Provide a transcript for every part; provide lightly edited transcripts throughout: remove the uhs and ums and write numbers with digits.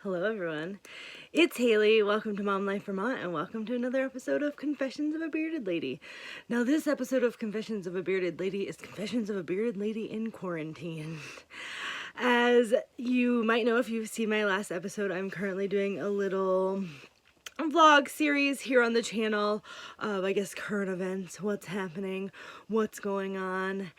Hello everyone, it's Haley. Welcome to Momlife, Vermont, and welcome to another episode of Confessions of a Bearded Lady. Now this episode of Confessions of a Bearded Lady is Confessions of a Bearded Lady in Quarantine. As you might know if you've seen my last episode, I'm currently doing a little vlog series here on the channel of, I guess, current events, what's happening, what's going on.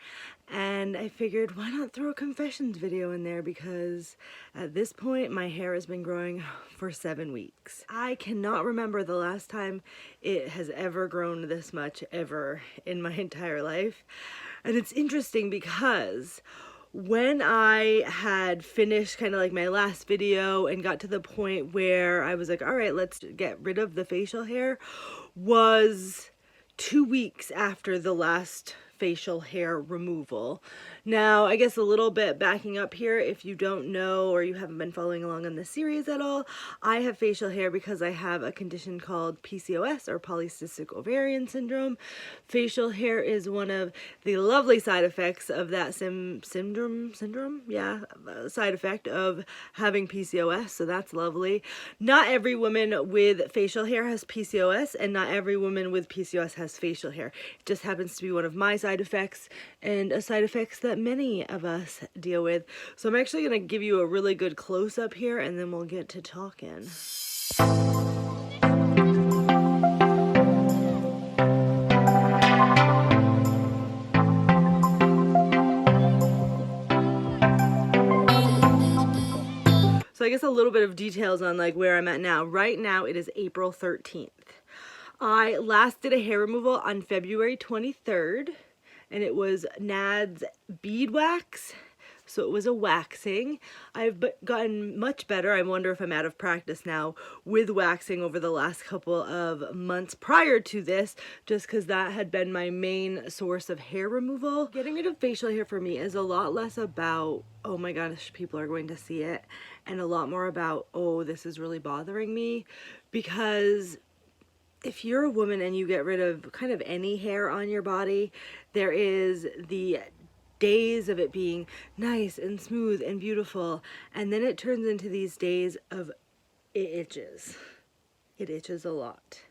And I figured, why not throw a confessions video in there, because at this point my hair has been growing for 7 weeks. I cannot remember the last time it has ever grown this much ever in my entire life. And it's interesting because when I had finished kind of like my last video and got to the point where I was like, all right, let's get rid of the facial hair, was 2 weeks after the last facial hair removal. Now, I guess a little bit backing up here, if you don't know or you haven't been following along on this series at all, I have facial hair because I have a condition called PCOS, or polycystic ovarian syndrome. Facial hair is one of the lovely side effects of that syndrome, side effect of having PCOS, so that's lovely. Not every woman with facial hair has PCOS, and not every woman with PCOS has facial hair. It just happens to be one of my side effects, and a side effects that many of us deal with. So I'm actually going to give you a really good close-up here, and then we'll get to talking. So I guess a little bit of details on like where I'm at now. Right now it is April 13th. I last did a hair removal on February 23rd, and it was Nad's beadwax. So it was a waxing. I've gotten much better. I wonder if I'm out of practice now with waxing over the last couple of months prior to this, just because that had been my main source of hair removal. Getting rid of facial hair for me is a lot less about, oh my gosh, people are going to see it, and a lot more about, oh, this is really bothering me. Because if you're a woman and you get rid of kind of any hair on your body, there is the days of it being nice and smooth and beautiful, and then it turns into these days of it itches. It itches a lot.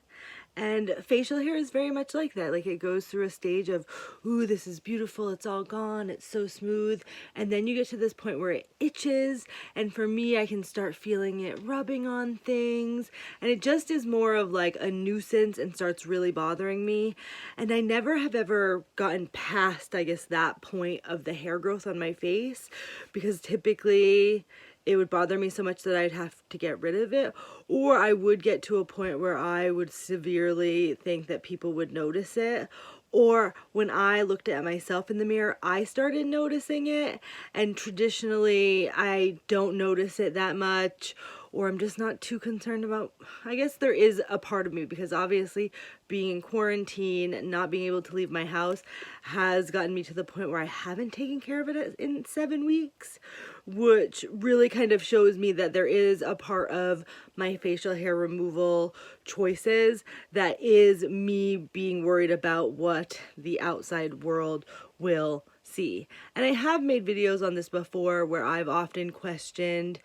And facial hair is very much like that. Like, it goes through a stage of, ooh, this is beautiful, it's all gone, it's so smooth. And then you get to this point where it itches. And for me, I can start feeling it rubbing on things. And it just is more of like a nuisance and starts really bothering me. And I never have ever gotten past, I guess, that point of the hair growth on my face, because typically it would bother me so much that I'd have to get rid of it, or I would get to a point where I would severely think that people would notice it. Or when I looked at myself in the mirror, I started noticing it, and traditionally I don't notice it that much, or I'm just not too concerned about, I guess there is a part of me, because obviously being in quarantine, not being able to leave my house, has gotten me to the point where I haven't taken care of it in 7 weeks, which really kind of shows me that there is a part of my facial hair removal choices that is me being worried about what the outside world will see. And I have made videos on this before where I've often questioned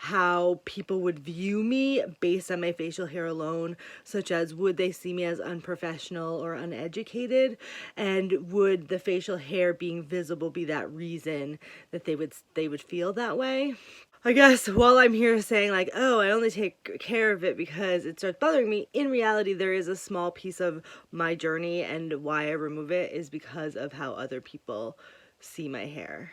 how people would view me based on my facial hair alone, such as, would they see me as unprofessional or uneducated, and would the facial hair being visible be that reason that they would feel that way? I guess while I'm here saying like, oh, I only take care of it because it starts bothering me, in reality there is a small piece of my journey, and why I remove it is because of how other people see my hair,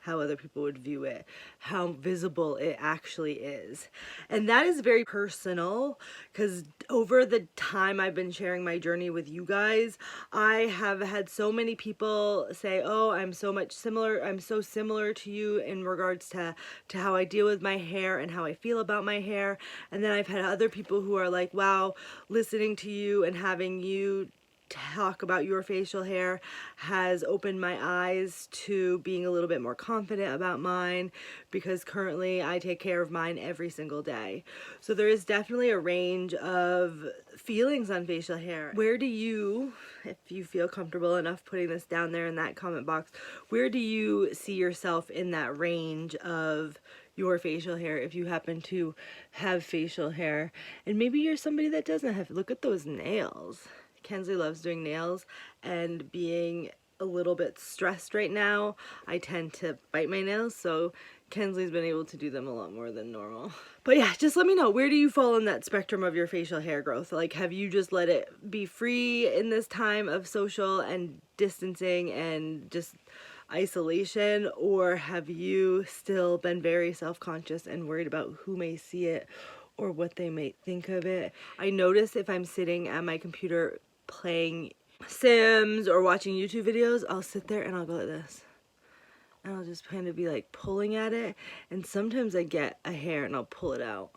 how other people would view it, how visible it actually is. And that is very personal, because over the time I've been sharing my journey with you guys, I have had so many people say, oh, I'm so similar to you in regards to how I deal with my hair and how I feel about my hair. And then I've had other people who are like, wow, listening to you and having you talk about your facial hair has opened my eyes to being a little bit more confident about mine, because currently I take care of mine every single day. So there is definitely a range of feelings on facial hair. Where do you, if you feel comfortable enough putting this down there in that comment box, where do you see yourself in that range of your facial hair if you happen to have facial hair. And maybe you're somebody that doesn't have, look at those nails. Kensley loves doing nails, and being a little bit stressed right now, I tend to bite my nails, so Kensley's been able to do them a lot more than normal. But yeah, just let me know, where do you fall in that spectrum of your facial hair growth? Like, have you just let it be free in this time of social and distancing and just isolation, or have you still been very self-conscious and worried about who may see it or what they may think of it? I notice if I'm sitting at my computer playing Sims or watching YouTube videos, I'll sit there and I'll go like this. And I'll just kind of be like pulling at it. And sometimes I get a hair and I'll pull it out.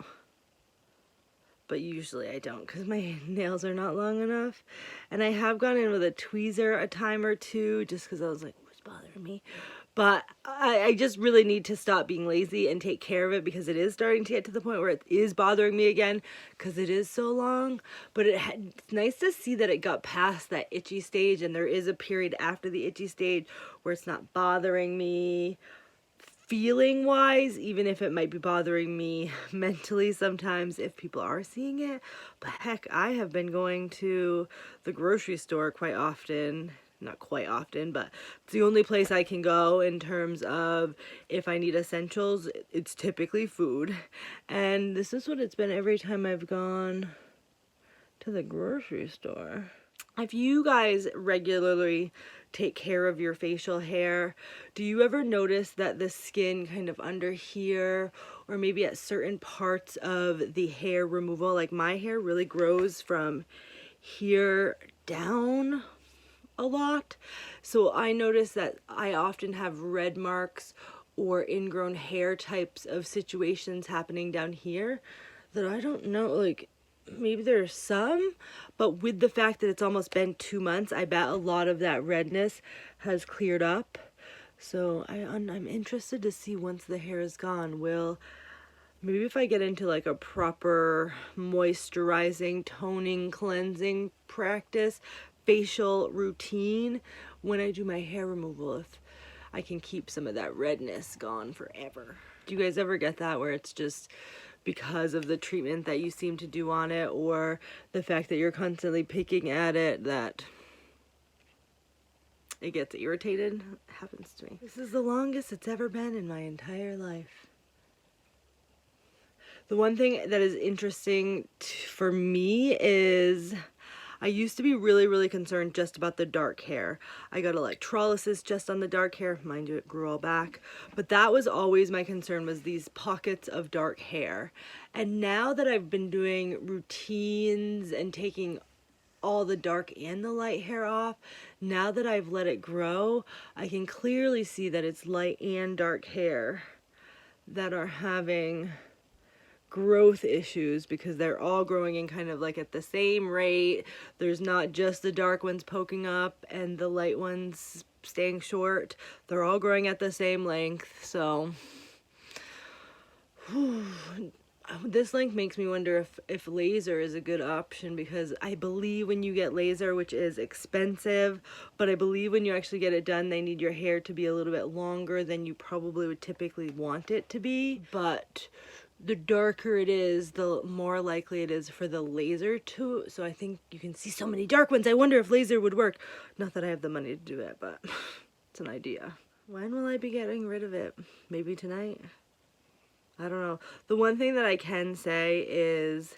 But usually I don't, because my nails are not long enough. And I have gone in with a tweezer a time or two just because I was like, what's bothering me? But I just really need to stop being lazy and take care of it, because it is starting to get to the point where it is bothering me again because it is so long. But it's nice to see that it got past that itchy stage, and there is a period after the itchy stage where it's not bothering me feeling wise, even if it might be bothering me mentally sometimes if people are seeing it. But heck, I have been going to the grocery store quite often. Not quite often, but it's the only place I can go in terms of if I need essentials. It's typically food, and this is what it's been every time I've gone to the grocery store. If you guys regularly take care of your facial hair, do you ever notice that the skin kind of under here, or maybe at certain parts of the hair removal, like my hair really grows from here down a lot, so I notice that I often have red marks or ingrown hair types of situations happening down here that I don't know, like maybe there's some, but with the fact that it's almost been 2 months, I bet a lot of that redness has cleared up. So I'm interested to see, once the hair is gone, maybe if I get into like a proper moisturizing, toning, cleansing practice, facial routine, when I do my hair removal, if I can keep some of that redness gone forever. Do you guys ever get that, where it's just because of the treatment that you seem to do on it, or the fact that you're constantly picking at it, that it gets irritated? It happens to me. This is the longest it's ever been in my entire life. The one thing that is interesting for me is I used to be really, really concerned just about the dark hair. I got electrolysis just on the dark hair. Mind you, it grew all back. But that was always my concern, was these pockets of dark hair. And now that I've been doing routines and taking all the dark and the light hair off, now that I've let it grow, I can clearly see that it's light and dark hair that are having growth issues, because they're all growing in kind of like at the same rate. There's not just the dark ones poking up and the light ones staying short. They're all growing at the same length. So this length makes me wonder if laser is a good option, because I believe when you get laser, which is expensive, but I believe when you actually get it done, they need your hair to be a little bit longer than you probably would typically want it to be. But the darker it is, the more likely it is for the laser to. So I think you can see so many dark ones. I wonder if laser would work. Not that I have the money to do it, but it's an idea. When will I be getting rid of it? Maybe tonight? I don't know. The one thing that I can say is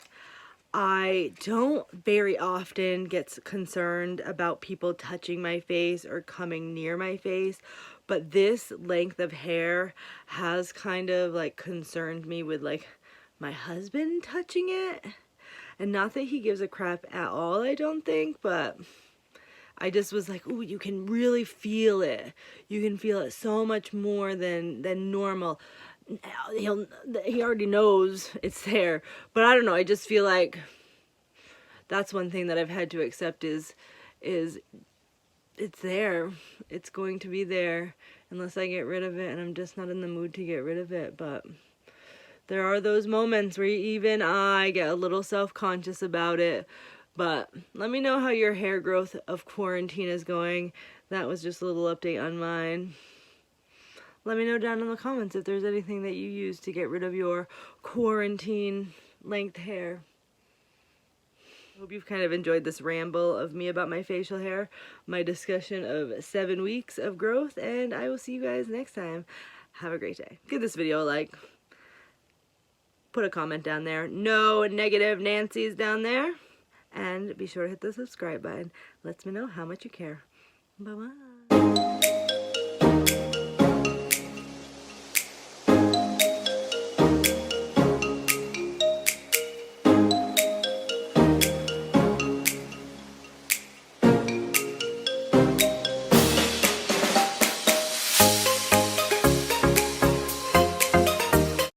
I don't very often get concerned about people touching my face or coming near my face, but this length of hair has kind of like concerned me with like my husband touching it. And not that he gives a crap at all, I don't think, but I just was like, ooh, you can really feel it. You can feel it so much more than normal. He already knows it's there, but I don't know, I just feel like that's one thing that I've had to accept is it's there. It's going to be there unless I get rid of it, and I'm just not in the mood to get rid of it. But there are those moments where even I get a little self-conscious about it. But let me know how your hair growth of quarantine is going. That was just a little update on mine. let me know down in the comments if there's anything that you use to get rid of your quarantine length hair. I hope you've kind of enjoyed this ramble of me about my facial hair, my discussion of 7 weeks of growth, and I will see you guys next time. Have a great day. Give this video a like. Put a comment down there. No negative Nancy's down there. And be sure to hit the subscribe button. Lets me know how much you care. Bye-bye.